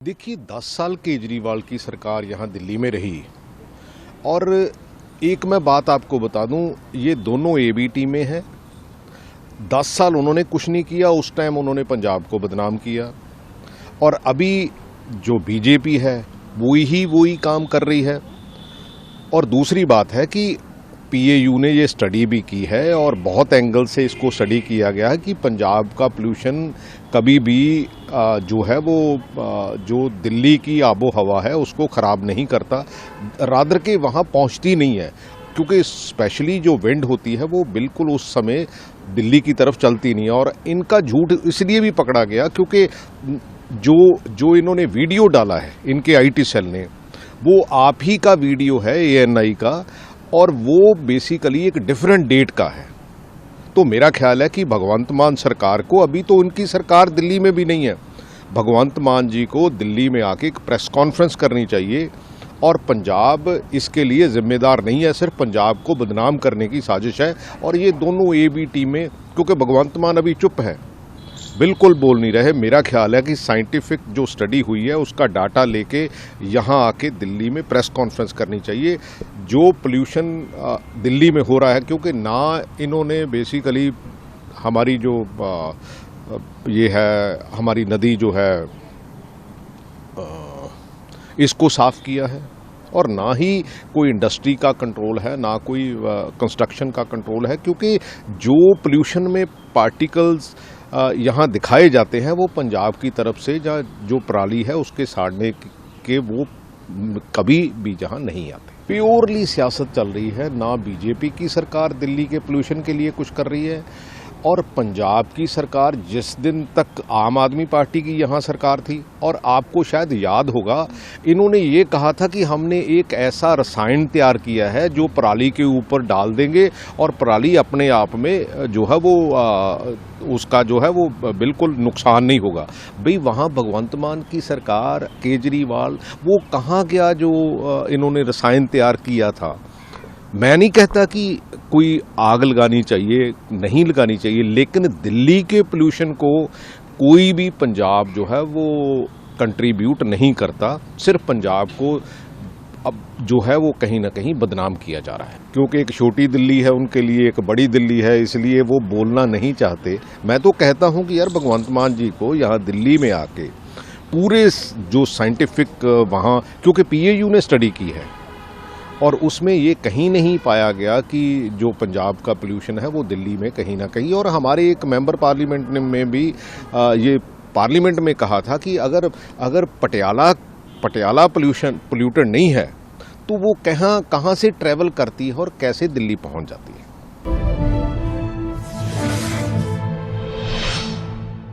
देखिए 10 साल केजरीवाल की सरकार यहाँ दिल्ली में रही और एक मैं बात आपको बता दूं, ये दोनों एबीटी में हैं। 10 साल उन्होंने कुछ नहीं किया, उस टाइम उन्होंने पंजाब को बदनाम किया और अभी जो बीजेपी है वही काम कर रही है। और दूसरी बात है कि पीएयू ने ये स्टडी भी की है और बहुत एंगल से इसको स्टडी किया गया है कि पंजाब का पोल्यूशन कभी भी जो है वो जो दिल्ली की आबो हवा है उसको ख़राब नहीं करता, रादर के वहाँ पहुँचती नहीं है, क्योंकि स्पेशली जो विंड होती है वो बिल्कुल उस समय दिल्ली की तरफ चलती नहीं है। और इनका झूठ इसलिए भी पकड़ा गया क्योंकि जो इन्होंने वीडियो डाला है इनके आईटी सेल ने, वो आप ही का वीडियो है एएनआई का, और वो बेसिकली एक डिफरेंट डेट का है। तो मेरा ख्याल है कि भगवंत मान सरकार को, अभी तो उनकी सरकार दिल्ली में भी नहीं है, भगवंत मान जी को दिल्ली में आके एक प्रेस कॉन्फ्रेंस करनी चाहिए। और पंजाब इसके लिए जिम्मेदार नहीं है, सिर्फ पंजाब को बदनाम करने की साजिश है। और ये दोनों एबीटी में, क्योंकि भगवंत मान अभी चुप है, बिल्कुल बोल नहीं रहे, मेरा ख्याल है कि साइंटिफिक जो स्टडी हुई है उसका डाटा लेके यहाँ आके दिल्ली में प्रेस कॉन्फ्रेंस करनी चाहिए। जो पोल्यूशन दिल्ली में हो रहा है, क्योंकि ना इन्होंने बेसिकली हमारी जो ये है हमारी नदी जो है इसको साफ किया है, और ना ही कोई इंडस्ट्री का कंट्रोल है, ना कोई कंस्ट्रक्शन का कंट्रोल है, क्योंकि जो पोल्यूशन में पार्टिकल्स यहाँ दिखाए जाते हैं वो पंजाब की तरफ से जो पराली है उसके साड़ने के वो कभी भी जहाँ नहीं आते। प्योरली सियासत चल रही है, ना बीजेपी की सरकार दिल्ली के पोल्यूशन के लिए कुछ कर रही है, और पंजाब की सरकार जिस दिन तक आम आदमी पार्टी की यहाँ सरकार थी, और आपको शायद याद होगा इन्होंने ये कहा था कि हमने एक ऐसा रसायन तैयार किया है जो पराली के ऊपर डाल देंगे और पराली अपने आप में जो है वो उसका जो है वो बिल्कुल नुकसान नहीं होगा। भाई वहाँ भगवंत मान की सरकार, केजरीवाल, वो कहाँ गया जो इन्होंने रसायन तैयार किया था। मैं नहीं कहता कि कोई आग लगानी चाहिए, नहीं लगानी चाहिए, लेकिन दिल्ली के पोल्यूशन को कोई भी पंजाब जो है वो कंट्रीब्यूट नहीं करता, सिर्फ पंजाब को अब जो है वो कहीं ना कहीं बदनाम किया जा रहा है, क्योंकि एक छोटी दिल्ली है उनके लिए, एक बड़ी दिल्ली है, इसलिए वो बोलना नहीं चाहते। मैं तो कहता हूं कि यार भगवंत मान जी को यहाँ दिल्ली में आके पूरे जो साइंटिफिक वहाँ, क्योंकि पीएयू ने स्टडी की है और उसमें ये कहीं नहीं पाया गया कि जो पंजाब का पोल्यूशन है वो दिल्ली में कहीं ना कहीं, और हमारे एक मेंबर पार्लियामेंट में भी ये पार्लियामेंट में कहा था कि अगर पटियाला पोल्यूटेड नहीं है तो वो कहाँ से ट्रैवल करती है और कैसे दिल्ली पहुंच जाती है।